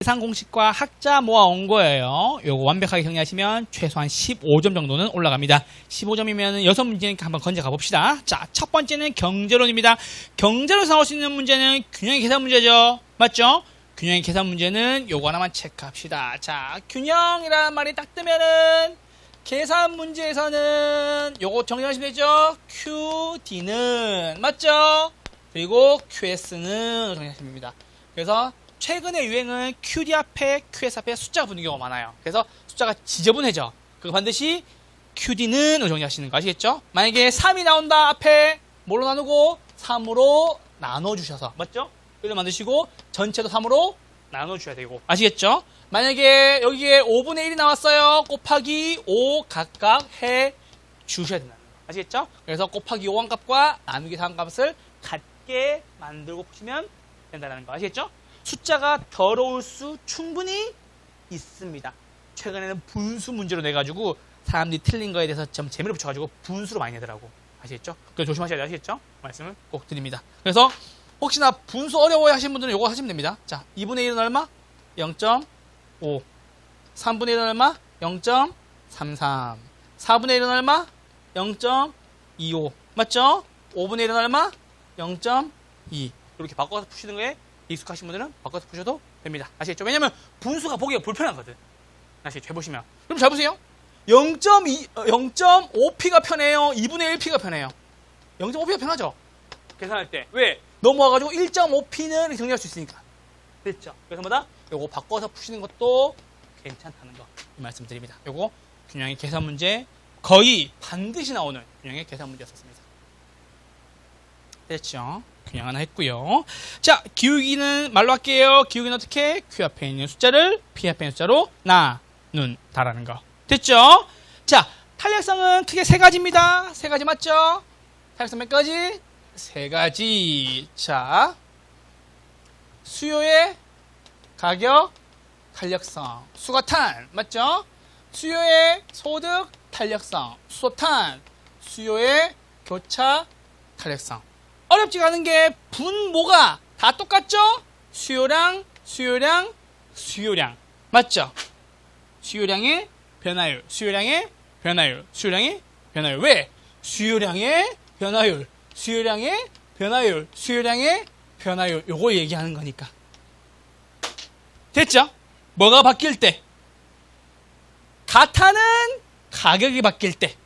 계산 공식과 학자 모아온 거예요. 요거 완벽하게 정리하시면 최소한 15점 정도는 올라갑니다. 15점이면 6문제니까 한번 건져 가봅시다. 자, 첫 번째는 경제론입니다. 경제론에서 나올 수 있는 문제는 균형의 계산 문제죠. 맞죠? 균형의 계산 문제는 요거 하나만 체크합시다. 자, 균형이라는 말이 딱 뜨면은 계산 문제에서는 요거 정리하시면 되죠? QD는 맞죠? 그리고 QS는 정리하시면 됩니다. 그래서 최근의 유행은 QD 앞에 QS 앞에 숫자가 붙는 경우가 많아요. 그래서 숫자가 지저분해져. 그거 반드시 QD는 정리하시는 거 아시겠죠? 만약에 3이 나온다 앞에 뭘로 나누고 3으로 나눠주셔서 맞죠? 그래서 만드시고 전체도 3으로 나눠주셔야 되고 아시겠죠? 만약에 여기에 5분의 1이 나왔어요. 곱하기 5 각각 해 주셔야 된다는 거 아시겠죠? 그래서 곱하기 5한 값과 나누기 4한 값을 같게 만들고 푸시면 된다는 거 아시겠죠? 숫자가 더러울 수 충분히 있습니다. 최근에는 분수 문제로 내가지고 사람들이 틀린 거에 대해서 좀 재미를 붙여가지고 분수로 많이 내더라고. 아시겠죠? 그래서 조심하셔야 돼요. 아시겠죠? 말씀을 꼭 드립니다. 그래서 혹시나 분수 어려워해 하시는 분들은 이거 하시면 됩니다. 자, 2분의 1은 얼마? 0.5. 3분의 1은 얼마? 0.33. 4분의 1은 얼마? 0.25. 맞죠? 5분의 1은 얼마? 0.2. 이렇게 바꿔서 푸시는 거에 익숙하신 분들은 바꿔서 푸셔도 됩니다. 아시겠죠? 왜냐면 분수가 보기가 불편하거든. 아시겠죠? 해보시면. 그럼 잘 보세요. 0.5p가 편해요? 2분의 1p가 편해요? 0.5p가 편하죠? 계산할 때. 왜? 넘어와가지고 1.5p는 정리할 수 있으니까. 됐죠? 그래서 뭐다? 요거 바꿔서 푸시는 것도 괜찮다는 거. 이 말씀 드립니다. 요거 균형의 계산 문제 거의 반드시 나오는 균형의 계산 문제였습니다. 됐죠? 균형 하나 했고요. 자, 기울기는 말로 할게요. 기울기는 어떻게? Q 앞에 있는 숫자를 P 앞에 있는 숫자로 나눈다라는 거. 됐죠? 자, 탄력성은 크게 세 가지입니다. 세 가지 맞죠? 탄력성 몇 가지? 세 가지. 자, 수요의 가격, 탄력성, 수거탄 맞죠? 수요의 소득, 탄력성, 수소탄, 수요의 교차, 탄력성. 어렵지가 않은 게 분모가 다 똑같죠? 수요량, 수요량, 수요량. 맞죠? 수요량의 변화율, 수요량의 변화율, 수요량의 변화율. 왜? 수요량의 변화율, 수요량의 변화율, 수요량의 변화율. 요거 얘기하는 거니까. 됐죠? 뭐가 바뀔 때? 가탄은 가격이 바뀔 때,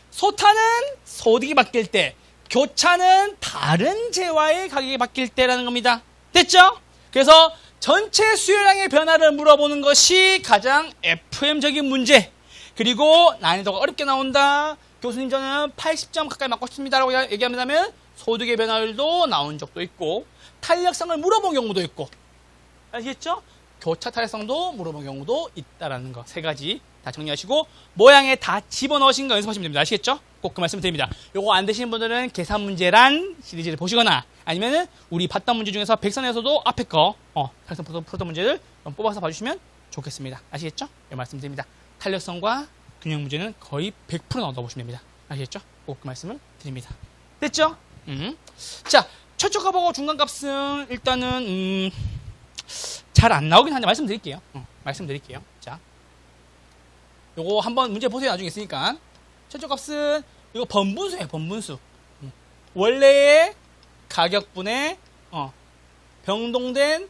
소탄은 소득이 바뀔 때, 교차는 다른 재화의 가격이 바뀔 때라는 겁니다. 됐죠? 그래서 전체 수요량의 변화를 물어보는 것이 가장 FM적인 문제. 그리고 난이도가 어렵게 나온다. 교수님 저는 80점 가까이 맞고 싶습니다 라고 얘기한다면 소득의 변화율도 나온 적도 있고 탄력성을 물어본 경우도 있고 아시겠죠? 교차 탄력성도 물어본 경우도 있다라는 거 세 가지 다 정리하시고 모양에 다 집어넣으신 거 연습하시면 됩니다. 아시겠죠? 꼭 그 말씀 드립니다. 요거 안 되시는 분들은 계산 문제란 시리즈를 보시거나 아니면은 우리 봤던 문제 중에서 백선에서도 앞에 거 탄력성 풀었던 문제를 뽑아서 봐주시면 좋겠습니다. 아시겠죠? 이 말씀 드립니다. 탄력성과 균형 문제는 거의 100% 나온다고 보시면 됩니다. 아시겠죠? 꼭 그 말씀을 드립니다. 됐죠? 자, 최초값하고 중간값은 일단은 잘 안 나오긴 한데 말씀드릴게요. 말씀드릴게요. 자, 요거 한번 문제 보세요. 나중에 있으니까. 최초값은 이거 번분수예요. 번분수. 원래의 가격분의 변동된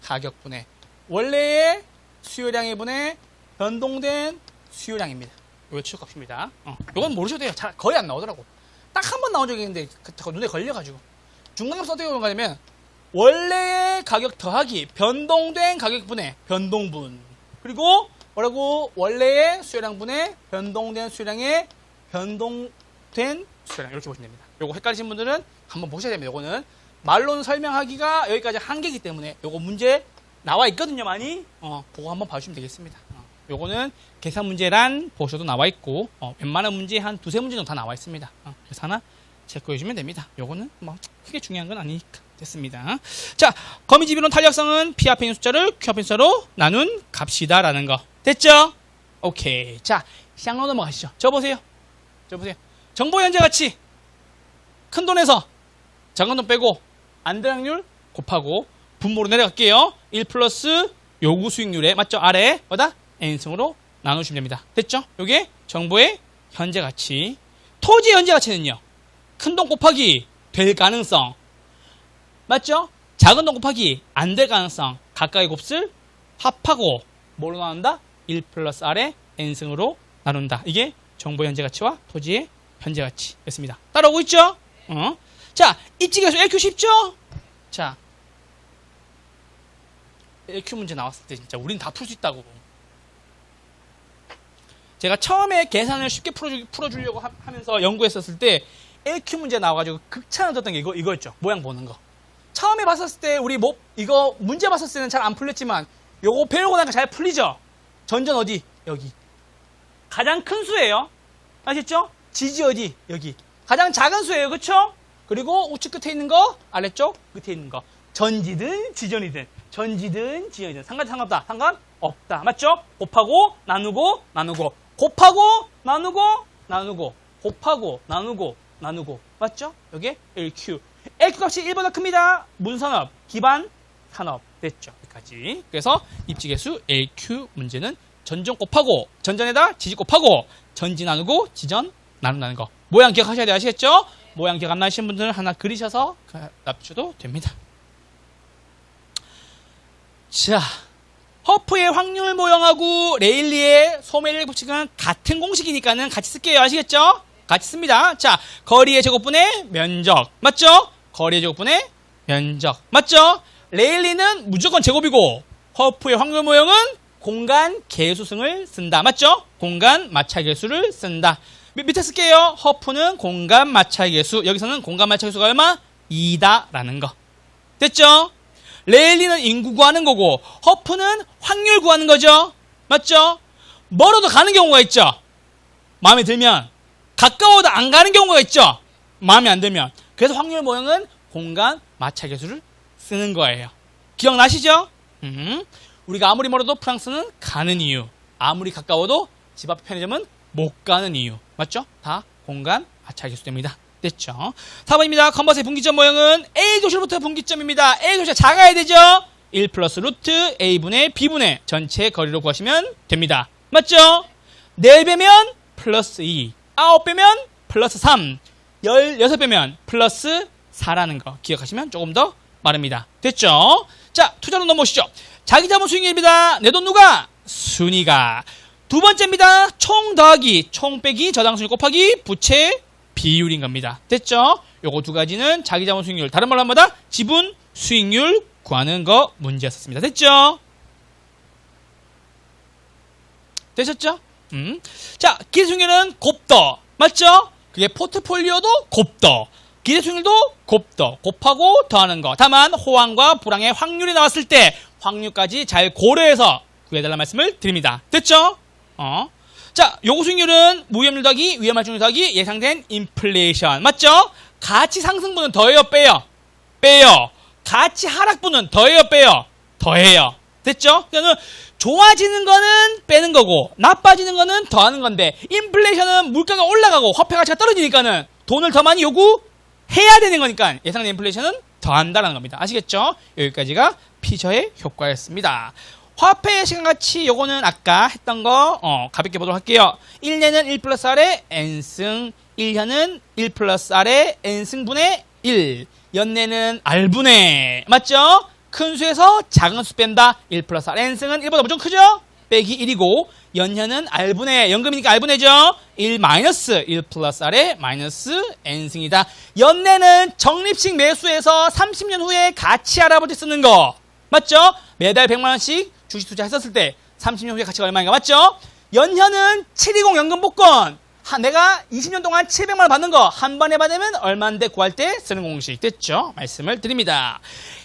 가격분의 원래의 수요량의 분의 변동된 수요량입니다. 이거 최초값입니다. 이건 모르셔도 돼요. 잘 거의 안 나오더라고. 딱 한 번 나온 적이 있는데 눈에 걸려가지고. 중간값은 어떻게 보면 원래의 가격 더하기 변동된 가격분의 변동분 그리고 뭐라고 원래의 수요량분의 변동된 수요량의 변동된 수요량 이렇게 보시면 됩니다. 요거 헷갈리신 분들은 한번 보셔야 됩니다. 요거는 말로는 설명하기가 여기까지 한계이기 때문에 요거 문제 나와 있거든요. 많이 그거 한번 봐주시면 되겠습니다. 요거는 계산 문제란 보셔도 나와 있고 웬만한 문제 한 두세 문제 정도 다 나와 있습니다. 그래서 하나 체크해 주면 됩니다. 요거는 뭐 크게 중요한 건 아니니까 됐습니다. 자, 거미집이론 탄력성은 P 앞에 있는 숫자를 Q 앞에 있는 숫자로 나눈 값이다라는 거 됐죠? 오케이. 자, 쌍로 넘어가시죠. 저 보세요. 정보 현재 가치 큰 돈에서 작은 돈 빼고 안대락률 곱하고 분모로 내려갈게요. 1 플러스 요구 수익률에 맞죠? 아래 뭐다? n승으로 나누시면 됩니다. 됐죠? 요게 정보의 현재 가치. 토지의 현재 가치는요. 큰 돈 곱하기 될 가능성. 맞죠? 작은 돈 곱하기 안 될 가능성. 각각의 곱을 합하고 뭐로 나눈다? 1 플러스 R의 n승으로 나눈다. 이게 정보의 현재 가치와 토지의 현재 가치였습니다. 따라오고 있죠? 자, 입직에서 LQ 쉽죠? 자, LQ 문제 나왔을 때 진짜 우린 다 풀 수 있다고. 제가 처음에 계산을 쉽게 풀어주려고 하면서 연구했었을 때 LQ 문제 나와가지고 극찬을 줬던 게 이거였죠. 모양 보는 거. 처음에 봤었을 때 우리 이거 문제 봤었을 때는 잘 안 풀렸지만 요거 배우고 나니까 잘 풀리죠? 전전 어디? 여기. 가장 큰 수예요. 아셨죠? 지지 어디? 여기. 가장 작은 수예요. 그쵸? 그리고 우측 끝에 있는 거, 아래쪽 끝에 있는 거. 전지든 지전이든, 전지든 지전이든 상관없다. 상관없다. 맞죠? 곱하고 나누고 나누고 곱하고 나누고 나누고 곱하고 나누고 나누고 맞죠? 여기에 LQ. LQ 값이 1보다 큽니다. 문산업, 기반 산업 됐죠? 여기까지. 그래서 입지계수 LQ 문제는 전전 곱하고 전전에다 지지 곱하고 전지 나누고 지전 나눈다는 거. 모양 기억하셔야 돼요. 아시겠죠? 모양 기억 안 나시는 분들은 하나 그리셔서 납주도 됩니다. 자, 허프의 확률 모형하고 레일리의 소멸 법칙은 같은 공식이니까는 같이 쓸게요. 아시겠죠? 같이 씁니다. 자, 거리의 제곱분의 면적. 맞죠? 거리의 제곱분의 면적. 맞죠? 레일리는 무조건 제곱이고 허프의 확률 모형은 공간 계수승을 쓴다. 맞죠? 공간 마찰 계수를 쓴다. 밑에 쓸게요. 허프는 공간 마찰 계수. 여기서는 공간 마찰 계수가 얼마? 2다라는 거. 됐죠? 레일리는 인구 구하는 거고 허프는 확률 구하는 거죠. 맞죠? 멀어도 가는 경우가 있죠. 마음에 들면. 가까워도 안 가는 경우가 있죠. 마음에 안 들면. 그래서 확률 모형은 공간 마찰 계수를 쓰는 거예요. 기억나시죠? 우리가 아무리 멀어도 프랑스는 가는 이유. 아무리 가까워도 집 앞 편의점은 못 가는 이유. 맞죠? 다 공간 마찰 계수됩니다. 됐죠? 4번입니다. 컨버스의 분기점 모형은 A도실부터 분기점입니다. A도시가 작아야 되죠? 1 플러스 루트 A분의 B분의 전체 거리로 구하시면 됩니다. 맞죠? 4배면 플러스 2, 9배면 플러스 3, 16배면 플러스 4라는 거 기억하시면 조금 더 빠릅니다. 됐죠? 자, 투자로 넘어오시죠. 자기자본 수익률입니다. 내 돈 누가? 순이가. 두 번째입니다. 총 더하기, 총 빼기, 저당수익 곱하기, 부채 비율인 겁니다. 됐죠? 요거 두 가지는 자기자본 수익률, 다른 말로 한마다 지분 수익률 구하는 거 문제였습니다. 됐죠? 되셨죠? 자, 기대수익률은 곱더. 맞죠? 그게 포트폴리오도 곱더. 기대수익률도 곱더. 곱하고 더하는 거. 다만 호황과 불황의 확률이 나왔을 때 확률까지 잘 고려해서 구해달라는 말씀을 드립니다. 됐죠? 자, 요구 수익률은 무위험률 더하기 위험할증률 더하기 예상된 인플레이션. 맞죠? 가치 상승분은 더해요, 빼요? 빼요. 가치 하락분은 더해요, 빼요? 더해요. 됐죠? 그러니까 좋아지는 거는 빼는 거고 나빠지는 거는 더하는 건데 인플레이션은 물가가 올라가고 화폐 가치가 떨어지니까는 돈을 더 많이 요구해야 되는 거니까 예상된 인플레이션은 더한다는 겁니다. 아시겠죠? 여기까지가 피셔의 효과였습니다. 화폐의 시간가치 요거는 아까 했던 거 가볍게 보도록 할게요. 1년은 1 플러스 R의 N승, 1년은 1 플러스 R의 N승분의 1, 연내는 R분의 맞죠? 큰 수에서 작은 수 뺀다. 1 플러스 R N승은 1보다 무조건 크죠? 빼기 1이고 연년은 R분의 연금이니까 R분의죠? 1 마이너스 1 플러스 R의 마이너스 N승이다. 연내는 적립식 매수에서 30년 후에 가치 할아버지 쓰는 거 맞죠? 매달 100만원씩 주식 투자했었을 때 30년 후에 가치가 얼마인가 맞죠? 연현은 720 연금 복권 내가 20년 동안 700만원 받는 거 한 번에 받으면 얼마인데 구할 때 쓰는 공식 됐죠? 말씀을 드립니다.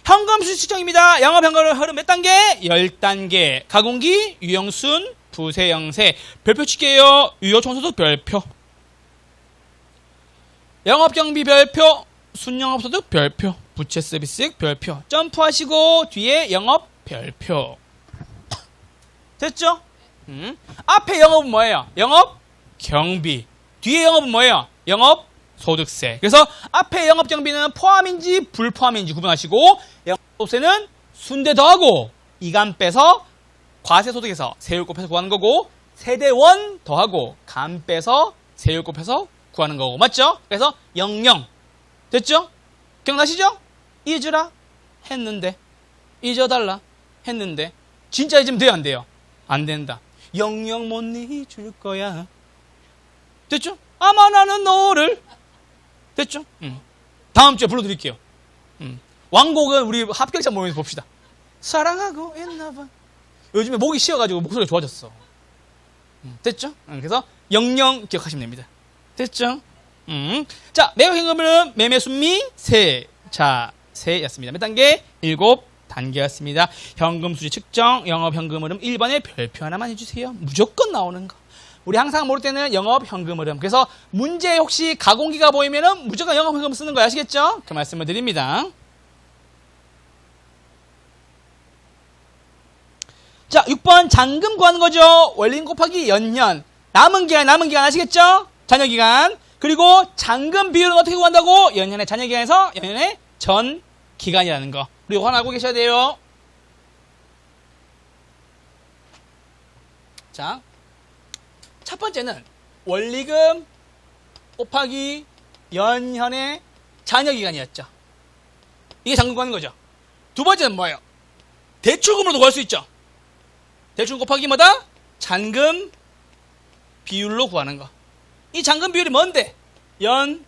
현금 수익 측정입니다. 영업현금 흐름 몇 단계? 10단계. 가공기, 유형순, 부세, 영세. 별표 칠게요. 유효청소도 별표. 영업경비 별표. 순영업소득 별표. 부채 서비스 별표. 점프하시고 뒤에 영업 별표. 됐죠? 앞에 영업은 뭐예요? 영업 경비. 뒤에 영업은 뭐예요? 영업 소득세. 그래서 앞에 영업 경비는 포함인지 불포함인지 구분하시고 영업 소득세는 순대 더하고 이간 빼서 과세소득에서 세율 곱해서 구하는 거고 세대원 더하고 간 빼서 세율 곱해서 구하는 거고 맞죠? 그래서 00 됐죠? 기억나시죠? 잊으라 했는데 잊어달라 했는데 진짜 잊으면 돼요 안 돼요? 안 된다. 영영 못 잊을 거야. 됐죠? 아마 나는 너를 됐죠? 다음 주에 불러드릴게요. 왕곡은 우리 합격자 모임에서 봅시다. 사랑하고 있나봐. 요즘에 목이 쉬어가지고 목소리가 좋아졌어. 됐죠? 그래서 영영 기억하시면 됩니다. 됐죠? 자, 매각현금은 매매 순미 세. 자, 세였습니다. 몇 단계? 7단계였습니다. 현금 수지 측정, 영업 현금 흐름 1번에 별표 하나만 해주세요. 무조건 나오는 거. 우리 항상 모를 때는 영업 현금 흐름. 그래서 문제에 혹시 가공기가 보이면은 무조건 영업 현금 쓰는 거 아시겠죠? 그 말씀을 드립니다. 자, 6번 잔금 구하는 거죠. 원리금 곱하기 연년. 남은 기간 아시겠죠? 잔여 기간. 그리고 잔금 비율은 어떻게 구한다고? 연년의 잔여 기간에서 연년의 전 기간이라는 거. 그리고 하나 알고 계셔야 돼요. 자, 첫 번째는 원리금 곱하기 연년의 잔여 기간이었죠. 이게 잔금 구하는 거죠. 두 번째는 뭐예요? 대출금으로도 구할 수 있죠. 대출 곱하기 뭐다? 잔금 비율로 구하는 거. 이 잔금 비율이 뭔데? 연,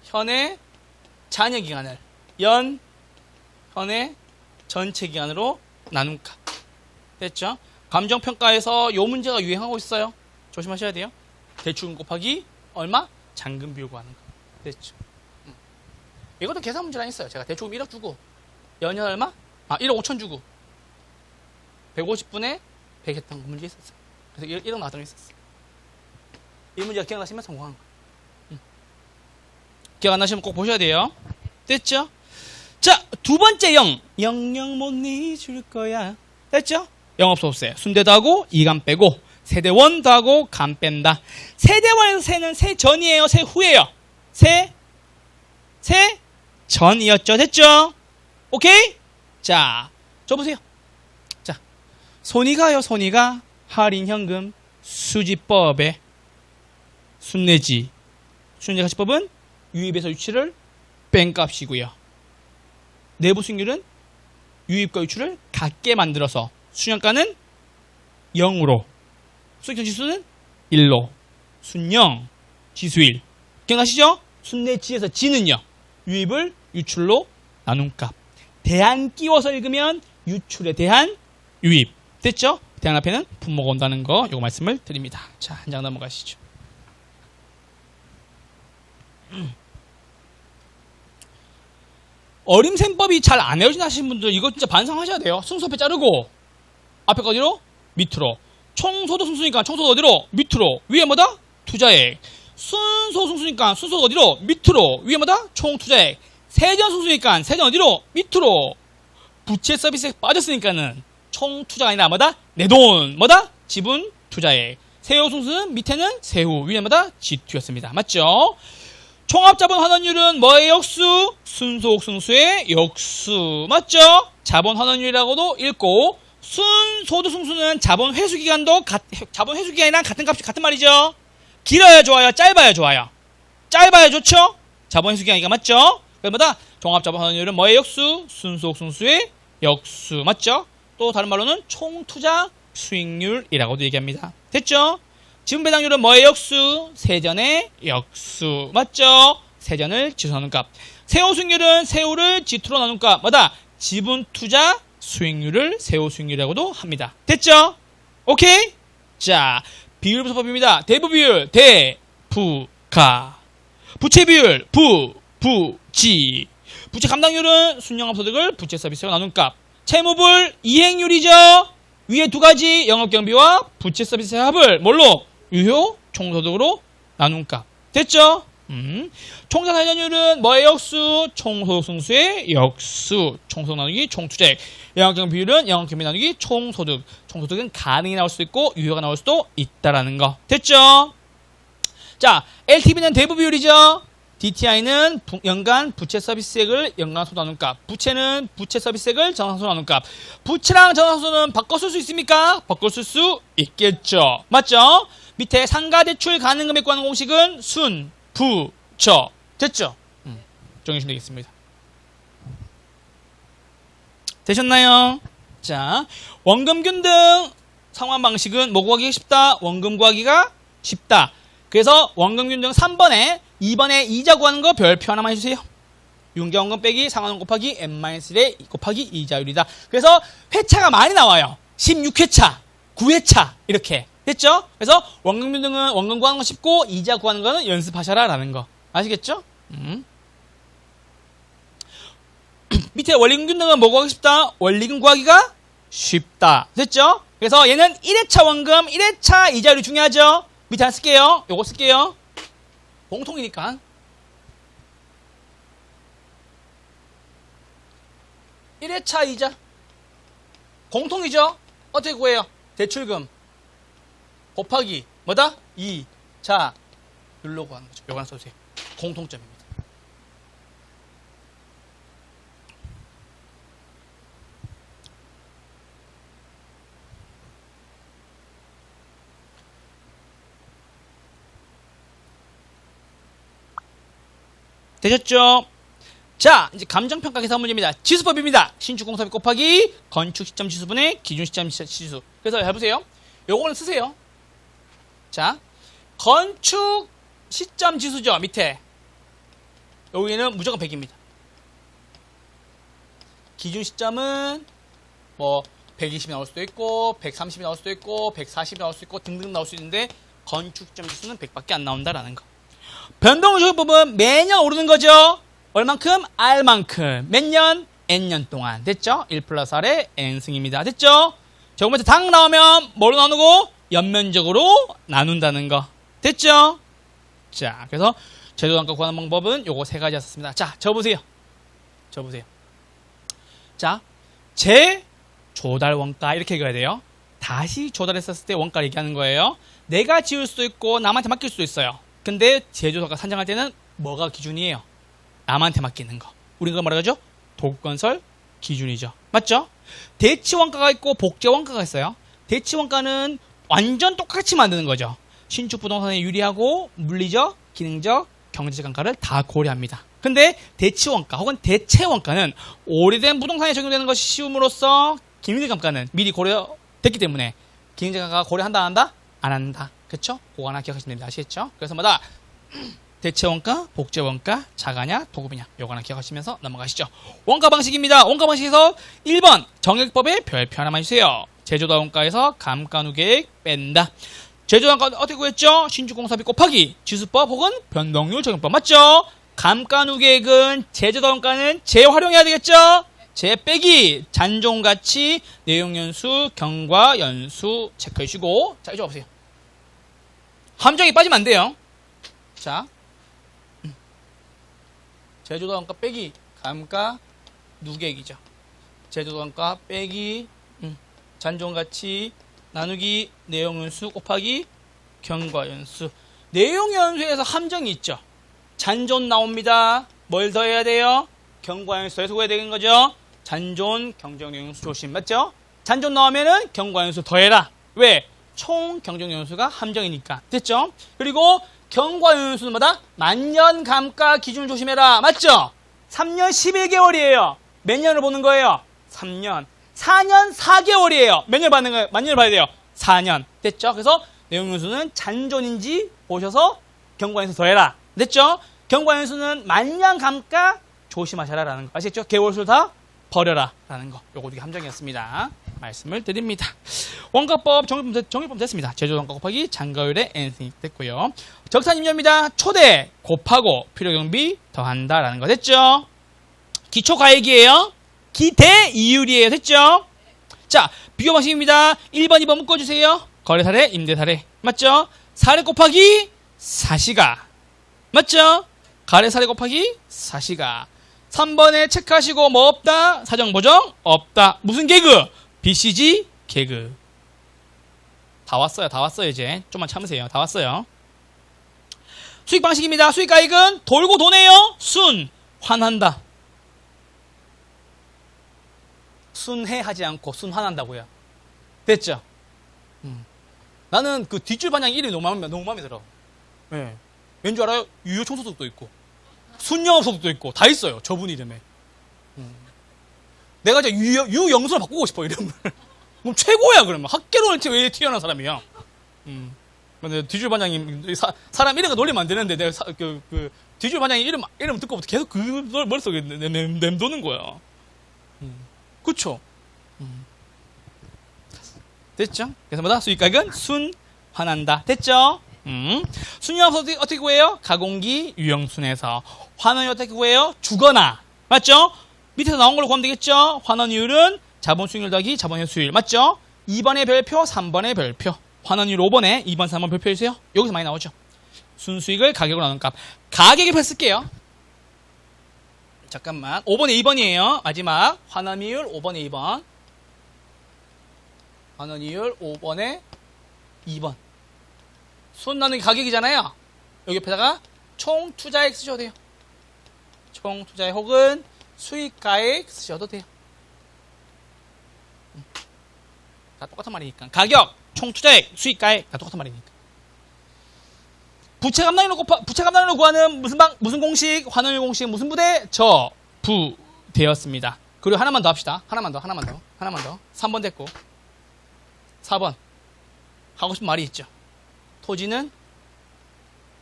현의 잔여 기간을 연, 현의 전체 기간으로 나눈 값. 됐죠? 감정평가에서 요 문제가 유행하고 있어요. 조심하셔야 돼요. 대출금 곱하기 얼마? 잔금 비율 구하는 거. 됐죠? 이것도 계산 문제는 있어요. 제가 대출금 1억 주고 연연 얼마? 1억 5천 주고 150분에 100 했던 문제 있었어요. 그래서 1억 나왔던 게 있었어요. 이 문제가 기억나시면 성공한 거. 기억 안 나시면 꼭 보셔야 돼요. 됐죠? 자, 두 번째 영영 못 잊을 거야. 됐죠? 영업소득세 순대 더하고 이간 빼고 세대원 더하고 간 뺀다. 세대원에서 세는 세 전이에요? 세 후예요? 세 전이었죠? 됐죠? 오케이? 자, 저 보세요. 자, 손이가요, 손이가 할인현금 수지법에 순내지 순내가시법은 유입에서 유치를 뺀 값이고요. 내부 수익률은 유입과 유출을 같게 만들어서 수령가는 0으로 수익성 지수는 1로 순0 지수 1 기억나시죠? 순내지에서 지는요 유입을 유출로 나눈 값. 대한 끼워서 읽으면 유출에 대한 유입. 됐죠? 대한 앞에는 분모가 온다는 거 요거 말씀을 드립니다. 자, 한 장 넘어가시죠. 어림셈법이 잘 안 외워진 하시는 분들 이거 진짜 반성하셔야 돼요. 순서 앞에 자르고 앞에 어디로? 밑으로. 총소득 순수니까 총소득 어디로? 밑으로. 위에 뭐다? 투자액. 순소 순수니까 순소득 어디로? 밑으로. 위에 뭐다? 총투자액. 세전 순수니까 세전 어디로? 밑으로. 부채 서비스에 빠졌으니까는 총투자가 아니라 뭐다? 내 돈. 뭐다? 지분 투자액. 세후 순수는 밑에는 세후, 위에 뭐다? 지투였습니다. 맞죠? 총합자본 환원율은 뭐의 역수? 순소득 순수의 역수. 맞죠? 자본 환원율이라고도 읽고 순소득 순수는 자본 회수기간도 자본 회수기간이랑 같은 값이 같은 말이죠. 길어야 좋아요? 짧아야 좋아요? 짧아야 좋죠? 자본 회수기간이니까 맞죠? 그러다 종합자본 환원율은 뭐의 역수? 순소득 순수의 역수. 맞죠? 또 다른 말로는 총투자 수익률이라고도 얘기합니다. 됐죠? 지분 배당률은 뭐의 역수? 세전의 역수. 맞죠? 세전을 지수로 나눈 값. 세후 수익률은 세후를 지투로 나눈 값. 뭐다? 지분 투자 수익률을 세후 수익률이라고도 합니다. 됐죠? 오케이? 자, 비율 분석법입니다. 대부 비율, 대, 부, 가. 부채 비율, 부, 지. 부채 감당률은 순영업소득을 부채 서비스로 나눈 값. 채무불 이행률이죠? 위에 두 가지 영업경비와 부채 서비스의 합을 뭘로? 유효 총소득으로 나눈 값. 됐죠? 총자살전율은 뭐의 역수? 총소득 순수의 역수. 총소득 나누기 총투자액. 영업경비 비율은 영업경비 나누기 총소득. 총소득은 가능이 나올 수도 있고 유효가 나올 수도 있다라는 거. 됐죠? 자, LTV는 대부 비율이죠? DTI는 연간 부채 서비스액을 연간 소나눈값. 부채는 부채 서비스액을 정상 소나눈값. 부채랑 정상소는 바꿔 쓸 수 있습니까? 바꿔 쓸 수 있겠죠. 맞죠? 밑에 상가대출 가능 금액 구하는 공식은 순, 부, 저. 됐죠? 정해주시면 되겠습니다. 되셨나요? 자, 원금 균등 상환 방식은 뭐 구하기가 쉽다? 원금 구하기가 쉽다. 그래서 원금 균등 3번에 2번에 이자 구하는 거 별표 하나만 해주세요. 융자원금 빼기 상환원 곱하기 n-1의 곱하기 이자율이다. 그래서 회차가 많이 나와요. 16회차, 9회차 이렇게. 됐죠? 그래서 원금 균등은 원금 구하는 거 쉽고 이자 구하는 거는 연습하셔라 라는 거. 아시겠죠? 밑에 원리금 균등은 뭐 구하기 쉽다? 원리금 구하기가 쉽다. 됐죠? 그래서 얘는 1회차 원금, 1회차 이자율이 중요하죠? 밑에 하나 쓸게요. 요거 쓸게요. 공통이니까. 1회차 이자. 공통이죠? 어떻게 구해요? 대출금. 곱하기, 뭐다? 2. 자, 눌러 구하는 거죠. 요거 하나 써주세요. 공통점입니다. 되셨죠? 자, 이제 감정평가 계산 문제입니다. 지수법입니다. 신축 공사비 곱하기 건축 시점 지수분의 기준 시점 지수. 그래서 해보세요. 요거는 쓰세요. 자, 건축 시점 지수죠. 밑에. 여기는 무조건 100입니다. 기준 시점은 뭐 120이 나올 수도 있고 130이 나올 수도 있고 140이 나올 수도 있고 등등 나올 수 있는데 건축 시점 지수는 100밖에 안 나온다라는 거. 변동을 적용법은 매년 오르는 거죠. 얼만큼? R만큼. 몇 년? N년 동안. 됐죠? 1 플러스 R의 N승입니다. 됐죠? 저번에 당 나오면 뭐로 나누고? 연면적으로 나눈다는 거. 됐죠? 자, 그래서 제조단가 구하는 방법은 요거 세 가지였습니다. 자, 적어보세요. 적어보세요. 자, 재조달 원가 이렇게 읽어야 돼요. 다시 조달했었을 때 원가를 얘기하는 거예요. 내가 지을 수도 있고 남한테 맡길 수도 있어요. 근데 제조사가 산정할 때는 뭐가 기준이에요? 남한테 맡기는 거. 우리가 뭐라 그러죠? 도급건설 기준이죠. 맞죠? 대치원가가 있고 복제원가가 있어요. 대치원가는 완전 똑같이 만드는 거죠. 신축 부동산에 유리하고 물리적, 기능적, 경제적 단가를 다 고려합니다. 근데 대치원가 혹은 대체원가는 오래된 부동산에 적용되는 것이 쉬움으로써 기능적 단가는 미리 고려됐기 때문에 기능적 단가가 고려한다 안 한다? 안 한다. 그쵸? 그거 하나 기억하시면 됩니다. 아시겠죠? 그래서 뭐다? 대체원가, 복제원가, 자가냐, 도급이냐. 요거 하나 기억하시면서 넘어가시죠. 원가 방식입니다. 원가 방식에서 1번 정액법의 별표 하나만 주세요. 제조다 원가에서 감가누계액 뺀다. 제조다 원가 어떻게 구했죠? 신축공사비 곱하기 지수법 혹은 변동률 적용법. 맞죠? 감가누계액은 제조다 원가는 재활용해야 되겠죠? 재 빼기 잔존가치, 내용연수, 경과연수 체크해주시고. 자, 이쪽 와보세요. 함정이 빠지면 안 돼요. 자, 제조도 원가 빼기 감가 누계액이죠. 제조도 원가 빼기 잔존가치 나누기 내용연수 곱하기 경과연수. 내용연수에서 함정이 있죠. 잔존 나옵니다. 뭘 더해야 돼요? 경과연수 더해서 구해야 되는 거죠. 잔존 경정연수 조심. 맞죠? 잔존 나오면은 경과연수 더해라. 왜? 총 경정연수가 함정이니까. 됐죠? 그리고 경과연수는 뭐다? 만년 감가 기준 조심해라. 맞죠? 3년 11개월이에요. 몇 년을 보는 거예요? 3년. 4년 4개월이에요. 몇 년 받는 거예요? 몇 년을 봐야 돼요? 4년. 됐죠? 그래서 내용연수는 잔존인지 보셔서 경과연수 더해라. 됐죠? 경과연수는 만년 감가 조심하셔라 라는 거. 아시겠죠? 개월수 다 버려라 라는 거. 요거 되게 함정이었습니다. 말씀을 드립니다. 원가법 정의법 됐습니다. 제조원가 곱하기 잔가율의 N승이 됐고요. 적산임료입니다. 초대 곱하고 필요경비 더한다 라는 거 됐죠? 기초가액이에요. 기대 이율이에요. 됐죠? 자, 비교 방식입니다. 1번, 2번 묶어주세요. 거래사례, 임대사례. 맞죠? 사례 곱하기 사시가. 맞죠? 가래사례 곱하기 사시가. 3번에 체크하시고 뭐 없다? 사정보정 없다. 무슨 개그? BCG 개그. 다 왔어요. 다 왔어요. 이제 좀만 참으세요. 다 왔어요. 수익 방식입니다. 수익가액은 돌고 도네요. 순환한다. 순회하지 않고 순환한다고요. 됐죠? 나는 그 뒷줄 반장 이름이 너무 마음에 들어. 네. 왠줄 알아요? 유효총소득도 있고 순영업소득도 있고 다 있어요. 저분 이름에. 내가 이제 유영수로 바꾸고 싶어 이름을. 그럼 최고야 그러면. 학계론을 왜 튀어나온 사람이야. 근데 뒷줄 반장님 사람 이름을 놀리면 안 되는데 내가 그 뒷줄 반장님 이름 듣고 계속 그걸 머릿속에 맴도는 거야. 그쵸? 됐죠? 그래서 뭐다? 수익가액은 순환한다. 됐죠? 순영업소득 어떻게 구해요? 가공기 유형순에서. 환원이 어떻게 구해요? 주거나. 맞죠? 밑에서 나온 걸로 구하면 되겠죠? 환원이율은 자본 수익률 더하기 자본 회수율. 맞죠? 2번의 별표, 3번의 별표. 환원이율 5번에 2번, 3번 별표 해주세요. 여기서 많이 나오죠? 순수익을 가격으로 나눈 값. 가격에 쓸게요. 잠깐만. 5번에 2번이에요. 마지막. 환원이율 5번에 2번. 환원이율 5번에 2번. 손 나누기 가격이잖아요. 여기 옆에다가 총 투자액 쓰셔도 돼요. 총 투자액 혹은 수익가액 쓰셔도 돼요. 다 똑같은 말이니까. 가격, 총 투자액, 수익가액 다 똑같은 말이니까. 부채 감당률로 구하는 무슨 공식? 환원율 공식 무슨 부대? 저부대였습니다. 그리고 하나만 더 합시다. 하나만 더. 3번 됐고. 4번. 하고 싶은 말이 있죠. 토지는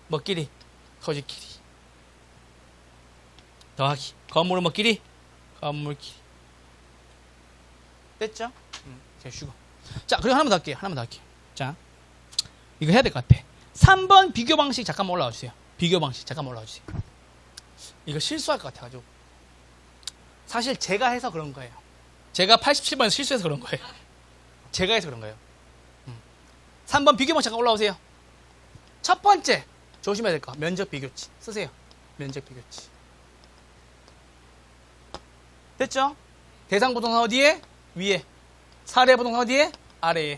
뭐끼리? 토지끼리. 더하기. 건물은 뭐끼리? 건물끼리. 됐죠? 쉬고. 자, 그리고 하나만 더 할게요. 자, 이거 해야 될 것 같아. 3번 비교 방식 잠깐만 올라와 주세요. 비교 방식 잠깐만 올라와 주세요. 이거 실수할 것 같아가지고. 사실 제가 해서 그런 거예요. 제가 87번에서 실수해서 그런 거예요. 제가 해서 그런 거예요. 3번 비교 방식 잠깐 올라오세요. 첫 번째 조심해야 될 거 면적 비교치 쓰세요. 면적 비교치. 됐죠? 대상 부동산 어디에? 위에. 사례 부동산 어디에? 아래에.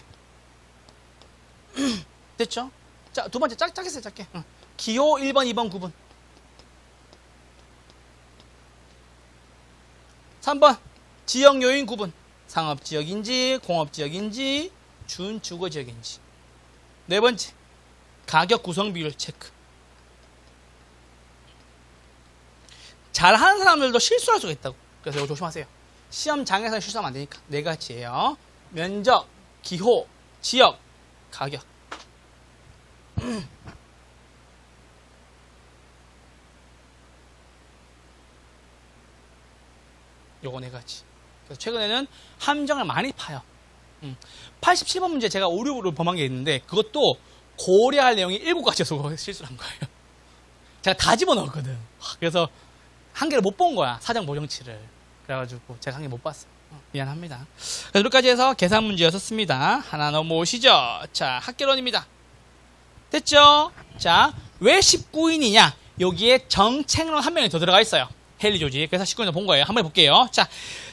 됐죠? 자, 두 번째 작게 써요. 작게. 기호 1번, 2번, 9번. 3번 지역 요인 구분. 상업지역인지 공업지역인지 준주거지역인지. 네 번째 가격 구성 비율 체크. 잘하는 사람들도 실수할 수가 있다고. 그래서 이거 조심하세요. 시험장에서 실수하면 안 되니까. 네 가지예요. 면적, 기호, 지역, 가격. 요거 네 가지. 그래서 최근에는 함정을 많이 파요. 87번 문제 제가 5, 6으로 범한 게 있는데 그것도 고려할 내용이 7가지여서 실수를 한 거예요. 제가 다 집어넣었거든. 그래서 한 개를 못 본 거야. 사정 모정치를. 그래가지고 제가 한 개 못 봤어요. 미안합니다. 그래서 여기까지 해서 계산 문제였었습니다. 하나 넘어오시죠. 자, 학개론입니다. 됐죠? 자, 왜 19인이냐? 여기에 정책론 한 명이 더 들어가 있어요. 헨리 조지. 그래서 19인을 본 거예요. 한번 볼게요. 자,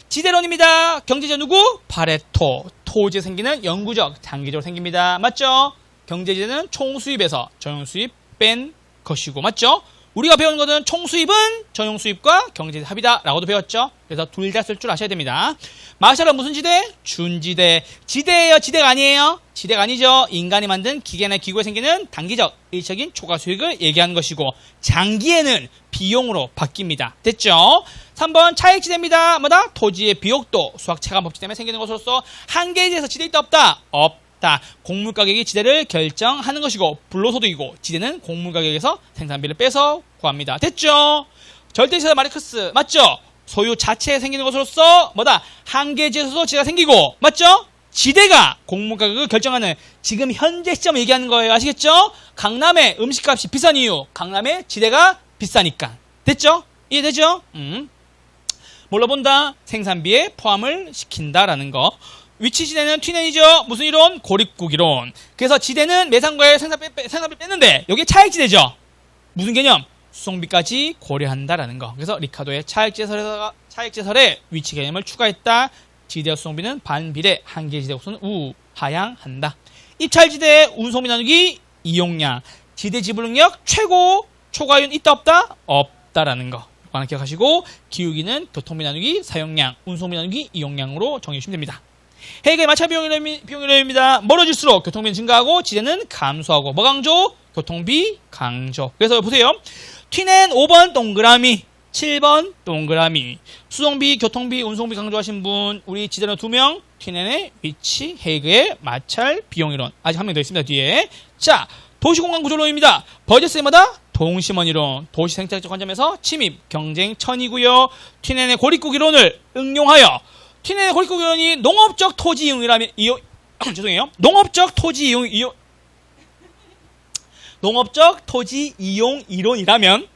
지대론입니다. 경제적 누구? 파레토. 토지에 생기는 영구적, 장기적으로 생깁니다. 맞죠? 경제지대는 총수입에서 전용수입 뺀 것이고, 맞죠? 우리가 배운 것은 총수입은 전용수입과 경제지대 합이다 라고도 배웠죠. 그래서 둘 다 쓸 줄 아셔야 됩니다. 마샬은 무슨 지대? 준지대. 지대예요? 지대가 아니에요? 지대가 아니죠. 인간이 만든 기계나 기구에 생기는 단기적, 일시적인 초과 수익을 얘기하는 것이고, 장기에는 비용으로 바뀝니다. 됐죠? 3번 차익지대입니다. 뭐다? 토지의 비옥도, 수학 체감 법칙 때문에 생기는 것으로서 한 개의 지대에서 지대 있다 없다? 없다. 공물가격이 지대를 결정하는 것이고 불로소득이고, 지대는 공물가격에서 생산비를 빼서 구합니다. 됐죠? 절대지대 마르크스 맞죠? 소유 자체에 생기는 것으로서 뭐다? 한 개의 지대에서도 지대가 생기고, 맞죠? 지대가 공물가격을 결정하는 지금 현재 시점을 얘기하는 거예요. 아시겠죠? 강남의 음식값이 비싼 이유, 강남의 지대가 비싸니까. 됐죠? 이해되죠? 뭘로 본다? 생산비에 포함을 시킨다라는 거. 위치 지대는 튀넨이죠. 무슨 이론? 고립국 이론. 그래서 지대는 매상과의 생산비 뺐는데 여기 차익지대죠. 무슨 개념? 수송비까지 고려한다라는 거. 그래서 리카도의 차익제설에 위치 개념을 추가했다. 지대와 수송비는 반비례, 한 개의 지대 우선 우하향한다. 입찰지대 운송비 나누기 이용량. 지대 지불 능력 최고. 초과율 있다 없다? 없다라는 거. 하나 기억하시고 기울기는 교통비 나누기 사용량, 운송비 나누기 이용량으로 정해주시면 됩니다. 해외의 마찰 비용이랍니다. 멀어질수록 교통비는 증가하고 지대는 감소하고 뭐 강조? 교통비 강조. 그래서 보세요. 튀넨 5번 동그라미, 7번 동그라미. 수송비, 교통비, 운송비 강조하신 분 우리 지대로 2명. 튀넨의 위치, 헤이그의 마찰 비용이론. 아직 한 명 더 있습니다. 뒤에. 자, 도시공간 구조론입니다. 버젯세마다 동심원 이론, 도시 생태학적 관점에서 침입, 경쟁, 천이고요. 튀넨의 고립국 이론을 응용하여 튀넨의 고립국 이론이 농업적 토지 이용이라면 죄송해요. 농업적 토지 이용 이론이라면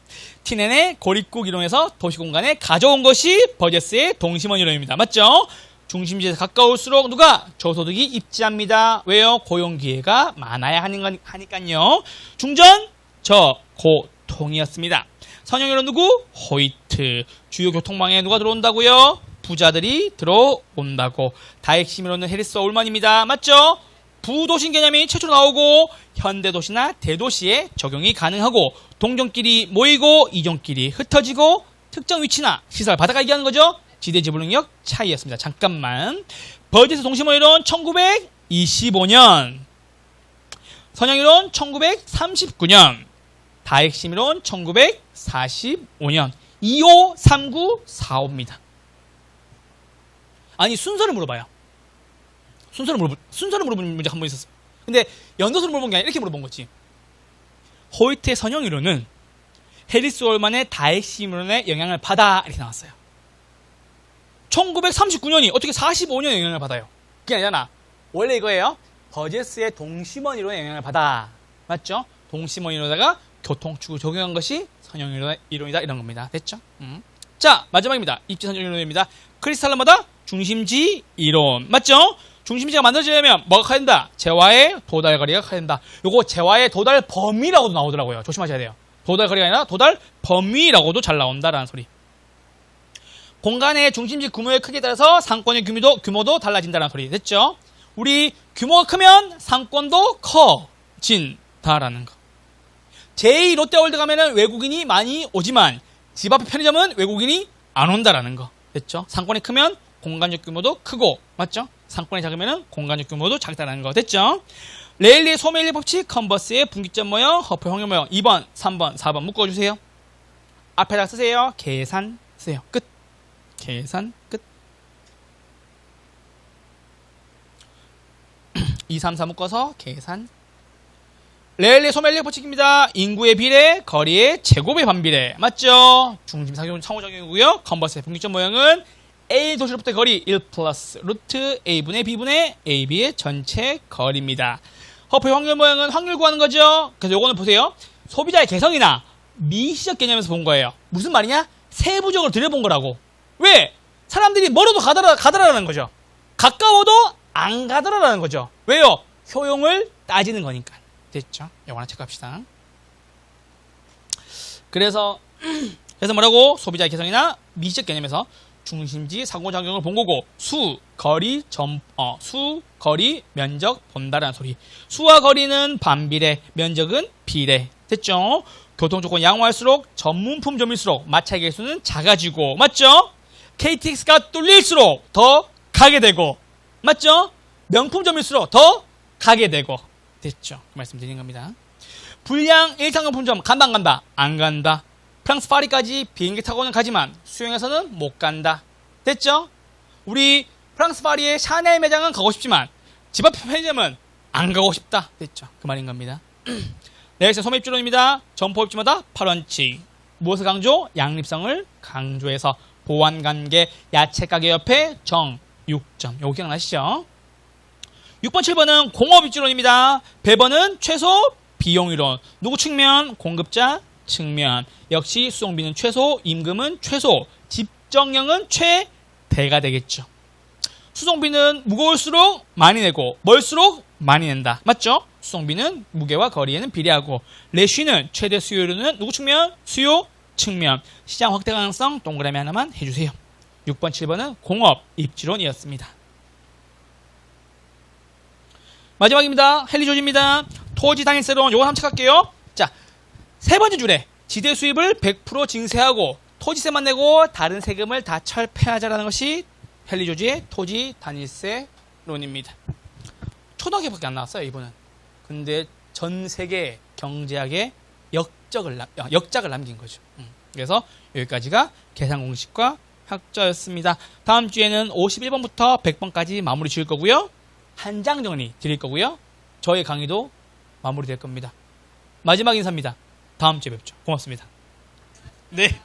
튀넨의 고립국 이론에서 도시공간에 가져온 것이 버젯스의 동심원 이론입니다. 맞죠? 중심지에서 가까울수록 누가? 저소득이 입지합니다. 왜요? 고용기회가 많아야 하니까요. 중전 저고통이었습니다. 선형이론 누구? 호이트. 주요 교통망에 누가 들어온다고요? 부자들이 들어온다고. 다핵심이론은 해리스 올만입니다. 맞죠? 부도심 개념이 최초로 나오고 현대도시나 대도시에 적용이 가능하고 동종끼리 모이고 이종끼리 흩어지고 특정 위치나 시설 바다가 얘기하는 거죠. 지대 지불 능력 차이였습니다. 잠깐만. 버젯스 동심원 이론 1925년. 선형이론 1939년. 다핵심이론 1945년. 25, 39, 45입니다. 아니 순서를 물어봐요. 순서를 물어본 문제 한 번 있었어요. 근데 연도수를 물어본 게 아니라 이렇게 물어본 거지. 호이트의 선형이론은 해리스 올만의 다핵심이론의 영향을 받아 이렇게 나왔어요. 1939년이 어떻게 45년 영향을 받아요? 그게 아니잖아. 원래 이거예요. 버젯스의 동심원 이론의 영향을 받아. 맞죠? 동심원 이론에다가 교통축을 적용한 것이 선형 이론이다 이런 겁니다. 됐죠? 자, 마지막입니다. 입지선정 이론입니다. 크리스탈마다 중심지 이론. 맞죠? 중심지가 만들어지려면 뭐가 커야 된다? 재화의 도달 거리가 커야 된다. 요거 재화의 도달 범위라고도 나오더라고요. 조심하셔야 돼요. 도달 거리가 아니라 도달 범위라고도 잘 나온다라는 소리. 공간의 중심지 규모의 크기에 따라서 상권의 규모도 달라진다는 소리. 됐죠? 우리 규모가 크면 상권도 커진다라는 거. 제2 롯데월드 가면은 외국인이 많이 오지만 집 앞에 편의점은 외국인이 안 온다라는 거. 됐죠? 상권이 크면 공간적 규모도 크고, 맞죠? 상권이 작으면 공간적 규모도 작다라는 거. 됐죠? 레일리의 소메일리 법칙, 컨버스의 분기점 모형, 허프의 확률 모형. 2번, 3번, 4번 묶어주세요. 앞에다 쓰세요. 계산 쓰세요. 끝. 계산 끝. 2, 3, 4 묶어서 계산. 레일리 소멜리 법칙입니다. 인구의 비례, 거리의 제곱의 반비례. 맞죠? 중심 상호작용이고요. 컨버스의 분기점 모형은 A 도시로부터의 거리 1 플러스 루트 A분의 B분의 AB의 전체 거리입니다. 허프의 확률 모형은 확률 구하는 거죠. 그래서 요거는 보세요. 소비자의 개성이나 미시적 개념에서 본 거예요. 무슨 말이냐? 세부적으로 들여본 거라고. 왜? 사람들이 멀어도 가더라라는 거죠. 가까워도 안 가더라라는 거죠. 왜요? 효용을 따지는 거니까. 됐죠? 이거 하나 체크합시다. 그래서 뭐라고? 소비자의 개성이나 미시적 개념에서 중심지 상호작용을 본 거고 수, 거리, 면적 본다라는 소리. 수와 거리는 반비례, 면적은 비례. 됐죠? 교통조건 양호할수록 전문품점일수록 마찰 개수는 작아지고, 맞죠? KTX가 뚫릴수록 더 가게 되고, 맞죠? 명품점일수록 더 가게 되고. 됐죠? 그 말씀 드린 겁니다. 불량 일상용품점 간다 안 간다? 안 간다. 프랑스 파리까지 비행기 타고는 가지만 수영에서는 못 간다. 됐죠? 우리 프랑스 파리의 샤넬 매장은 가고 싶지만 집 앞 편의점은 안 가고 싶다. 됐죠? 그 말인 겁니다. 내일세 소매입주론입니다. 점포입주마다 8원치. 무엇을 강조? 양립성을 강조해서 보완관계 야채가게 옆에 정 6점. 요거 기억나시죠? 6번, 7번은 공업입주론입니다. 배번은 최소 비용이론. 누구 측면? 공급자 측면. 역시 수송비는 최소, 임금은 최소, 집정형은 최대가 되겠죠. 수송비는 무거울수록 많이 내고 멀수록 많이 낸다. 맞죠? 수송비는 무게와 거리에는 비례하고 레쉬는 최대 수요율은 누구 측면? 수요 측면. 시장 확대 가능성 동그라미 하나만 해주세요. 6번, 7번은 공업 입지론이었습니다. 마지막입니다. 헨리 조지입니다. 토지 당일세론 요거 한번 체크할게요. 세 번째 줄에 지대 수입을 100% 징세하고 토지세만 내고 다른 세금을 다 철폐하자라는 것이 헨리 조지의 토지 단일세론입니다. 초등학교밖에 안 나왔어요, 이분은. 근데 전 세계 경제학에 역작을 남긴 거죠. 그래서 여기까지가 계산 공식과 학자였습니다. 다음 주에는 51번부터 100번까지 마무리 지을 거고요. 한 장 정리 드릴 거고요. 저의 강의도 마무리될 겁니다. 마지막 인사입니다. 다음 주에 뵙죠. 고맙습니다. 네.